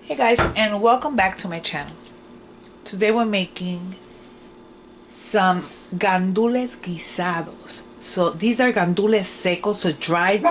Hey guys, and welcome back to my channel. Today we're making some gandules guisados. So these are gandules secos, so dried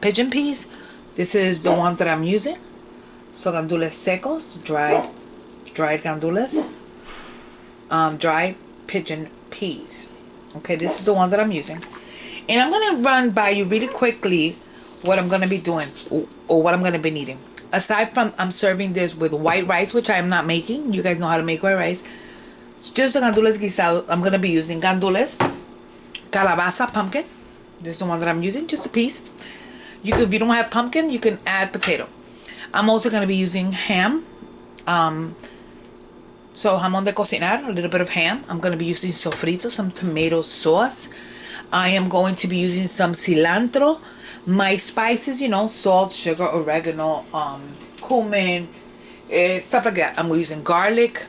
pigeon peas. This is the one that I'm using. So gandules secos, dried gandules, dried pigeon peas. Okay, this is the one that I'm using. And I'm gonna run by you really quickly what I'm gonna be doing or what I'm gonna be needing. Aside from I'm serving this with white rice, which I am not making. You guys know how to make white rice. It's just the gandules guisado. I'm going to be using gandules, calabaza, pumpkin. This is the one that I'm using, just a piece. If you don't have pumpkin, you can add potato. I'm also going to be using ham. So jamón de cocinar, a little bit of ham. I'm going to be using sofrito, some tomato sauce. I am going to be using some cilantro. My spices, salt, sugar, oregano, cumin, stuff like that. I'm using garlic,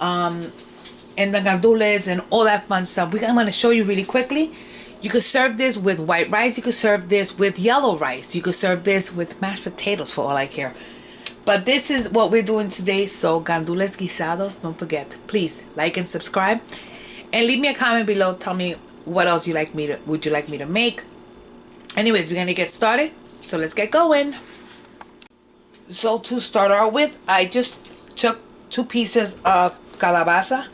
and the gandules and all that fun stuff. I'm going to show you really quickly. You could serve this with white rice. You could serve this with yellow rice. You could serve this with mashed potatoes for all I care. But this is what we're doing today. So gandules guisados, don't forget. Please like and subscribe. And leave me a comment below. Tell me what else would you like me to make. Anyways, we're gonna get started, so let's get going. So to start out with, I just took 2 pieces of calabaza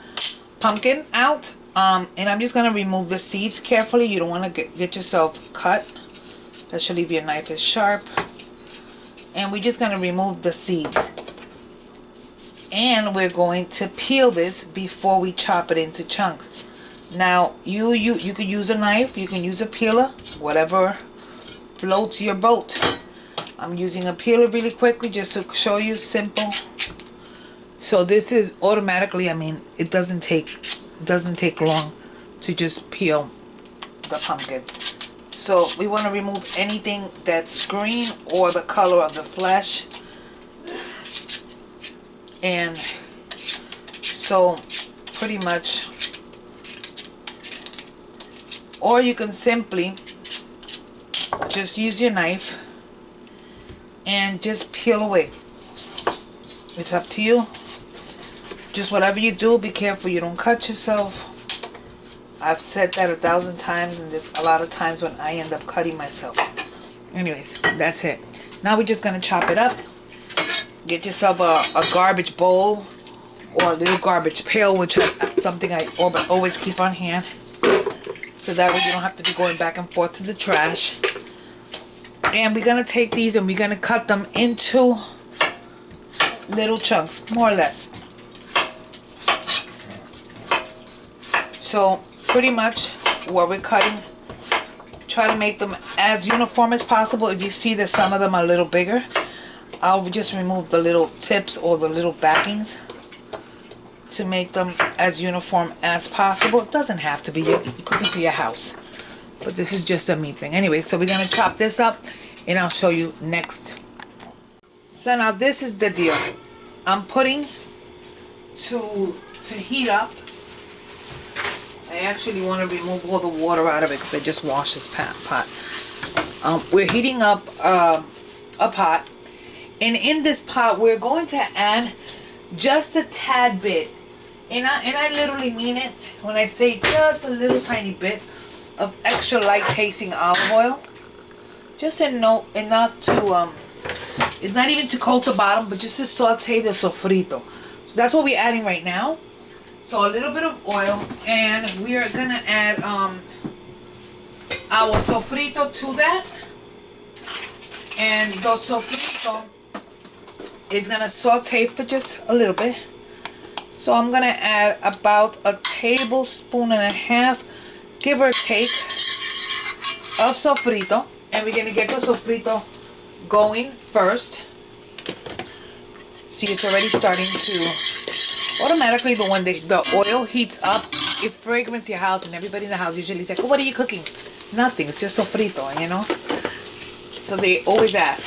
pumpkin out, and I'm just gonna remove the seeds carefully. You don't want to get yourself cut, especially if your knife is sharp. And we're just gonna remove the seeds, and we're going to peel this before we chop it into chunks. Now you could use a knife, you can use a peeler, whatever floats your boat. I'm using a peeler really quickly just to show you, simple. So this is automatically, it doesn't take long to just peel the pumpkin. So we want to remove anything that's green or the color of the flesh. And so pretty much, or you can simply just use your knife and just peel away. It's up to you. Just whatever you do, be careful you don't cut yourself. I've said that 1,000 times, and there's a lot of times when I end up cutting myself. Anyways, that's it. Now we're just gonna chop it up. Get yourself a garbage bowl or a little garbage pail, which is something I always keep on hand. So that way you don't have to be going back and forth to the trash. And we're going to take these and we're going to cut them into little chunks, more or less. So pretty much what we're cutting, try to make them as uniform as possible. If you see that some of them are a little bigger, I'll just remove the little tips or the little backings to make them as uniform as possible. It doesn't have to be. You're cooking for your house, but this is just a me thing. Anyway, so we're gonna chop this up and I'll show you next. So now this is the deal. I'm putting to heat up. I actually want to remove all the water out of it because I just washed this pot. We're heating up a pot, and in this pot we're going to add just a tad bit, and I literally mean it when I say just a little tiny bit of extra light tasting olive oil, just not to it's not even to coat the bottom, but just to saute the sofrito. So that's what we're adding right now. So a little bit of oil, and we are gonna add our sofrito to that, and the sofrito is gonna saute for just a little bit. So I'm gonna add about 1.5 tablespoons, give or take, of sofrito, and we're gonna get the sofrito going first. See, it's already starting to automatically, when the oil heats up, it fragrances your house, and everybody in the house usually says, "Oh, what are you cooking?" Nothing, it's just sofrito, So they always ask.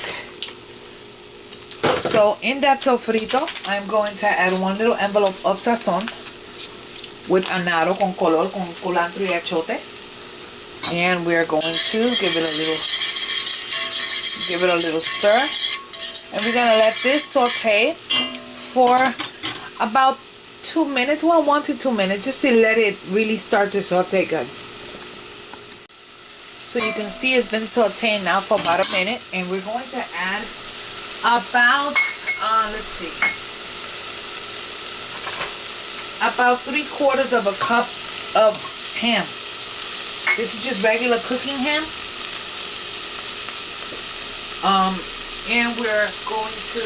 So in that sofrito, I'm going to add 1 little envelope of sazon with anaro con color, con culantro y achote. And we're going to give it a little stir. And we're gonna let this saute for about 2 minutes, well, 1 to 2 minutes, just to let it really start to saute good. So you can see it's been sauteing now for about a minute, and we're going to add about, let's see, about 3/4 of a cup of ham. This is just regular cooking ham. And we're going to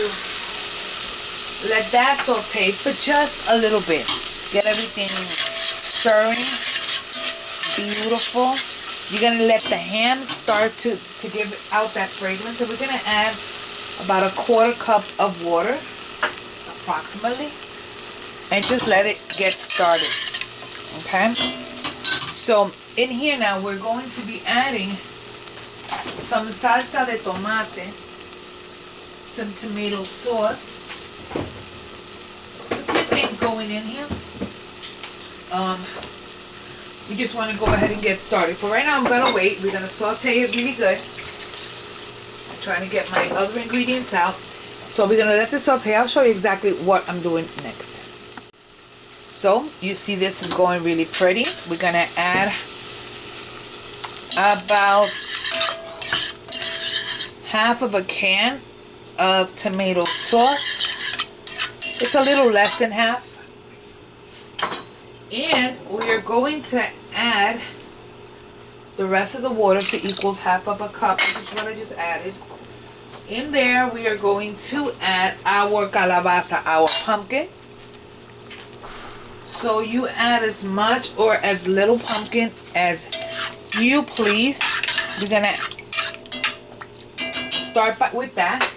let that saute for just a little bit. Get everything stirring. Beautiful. You're going to let the ham start to give out that fragrance. So we're going to add about 1/4 cup of water, approximately. And just let it get started. Okay? So in here now, we're going to be adding some salsa de tomate, some tomato sauce. A few things going in here. We just want to go ahead and get started. For right now, I'm going to wait. We're going to saute it really good. I'm trying to get my other ingredients out. So we're going to let this saute. I'll show you exactly what I'm doing next. So you see this is going really pretty. We're going to add about half of a can of tomato sauce. It's a little less than half. And we are going to add the rest of the water, so equals half of a cup, which is what I just added. In there, we are going to add our calabaza, our pumpkin. So you add as much or as little pumpkin as you please. We're going to start with that.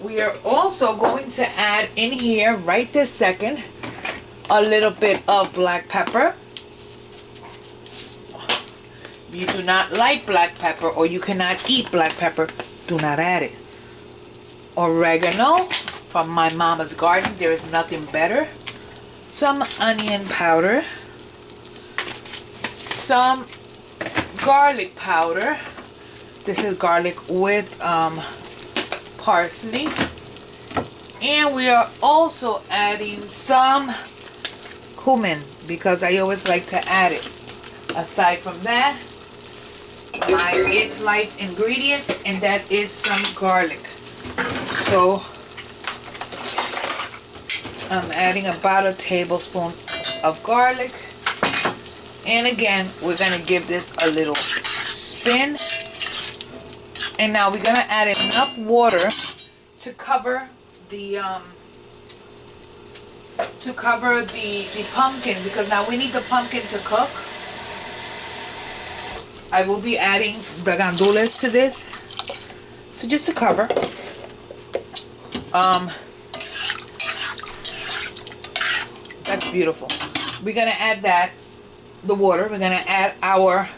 We are also going to add in here, right this second, a little bit of black pepper. If you do not like black pepper or you cannot eat black pepper, do not add it. Oregano from my mama's garden. There is nothing better. Some onion powder. Some garlic powder. This is garlic with parsley. And we are also adding some cumin, because I always like to add it. Aside from that, It's Life ingredient, and that is some garlic. So I'm adding about a tablespoon of garlic. And again, we're going to give this a little spin. And now we're going to add enough water to cover the pumpkin, because now we need the pumpkin to cook. I will be adding the guandules to this. So just to cover. That's beautiful. We're going to add the water. We're going to add our,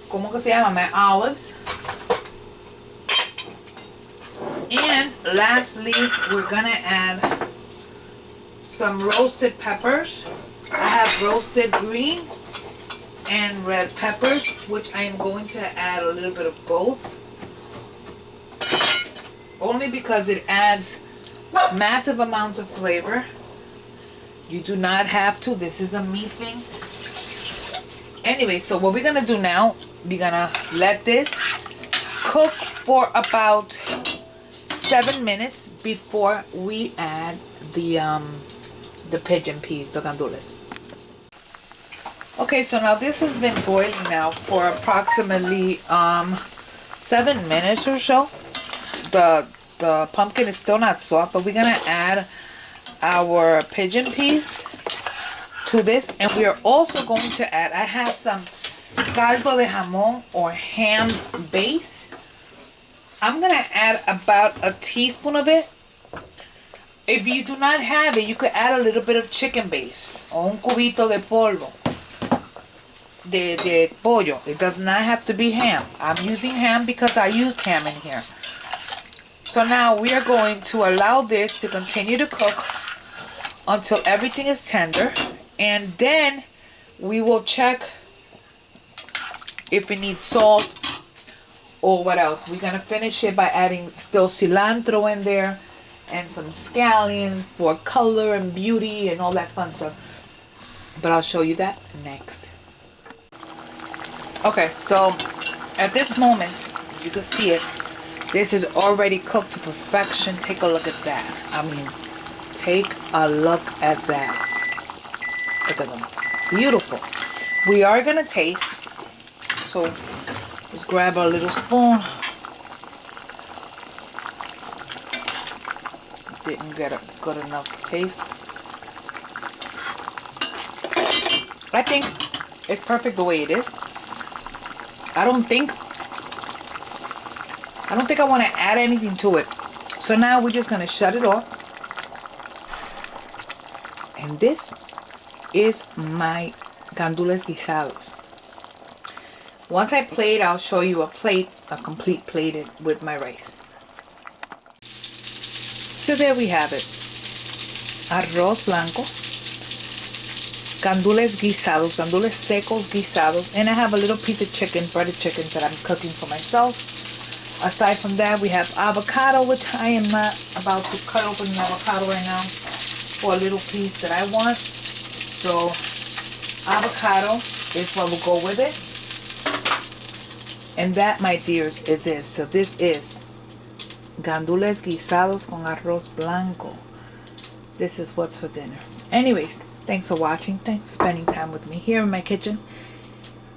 ¿cómo que se llama? Olives. And lastly, we're going to add some roasted peppers. I have roasted green and red peppers, which I am going to add a little bit of both. Only because it adds massive amounts of flavor. You do not have to. This is a me thing. Anyway, so what we're going to do now, we're going to let this cook for about 7 minutes before we add the pigeon peas, the guandules. Okay, so now this has been boiling now for approximately 7 minutes or so. The pumpkin is still not soft, but we're gonna add our pigeon peas to this, and we are also going to add, I have some caldo de jamón or ham base. I'm gonna add about a teaspoon of it. If you do not have it, you could add a little bit of chicken base o un cubito de polvo de pollo. It does not have to be ham. I'm using ham because I used ham in here. So now we are going to allow this to continue to cook until everything is tender, and then we will check if it needs salt or what else? We're gonna finish it by adding still cilantro in there and some scallions for color and beauty and all that fun stuff. But I'll show you that next. Okay, so at this moment, as you can see it, this is already cooked to perfection. Take a look at that. I mean, take a look at that. Look at them. Beautiful. We are gonna taste. So let's grab our little spoon. Didn't get a good enough taste. I think it's perfect the way it is. I don't think I want to add anything to it. So now we're just gonna shut it off. And this is my Guandules guisados. Once I plate, I'll show you a complete plated with my rice. So there we have it. Arroz blanco, Guandules guisados, Guandules secos guisados, and I have a little piece of chicken, breaded chicken that I'm cooking for myself. Aside from that, we have avocado, which I am not about to cut open an avocado right now for a little piece that I want. So avocado is what will go with it. And that, my dears, is it. So this is Guandules guisados con arroz blanco. This is what's for dinner. Anyways, thanks for watching. Thanks for spending time with me here in my kitchen.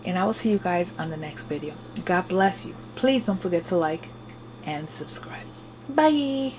And I will see you guys on the next video. God bless you. Please don't forget to like and subscribe. Bye.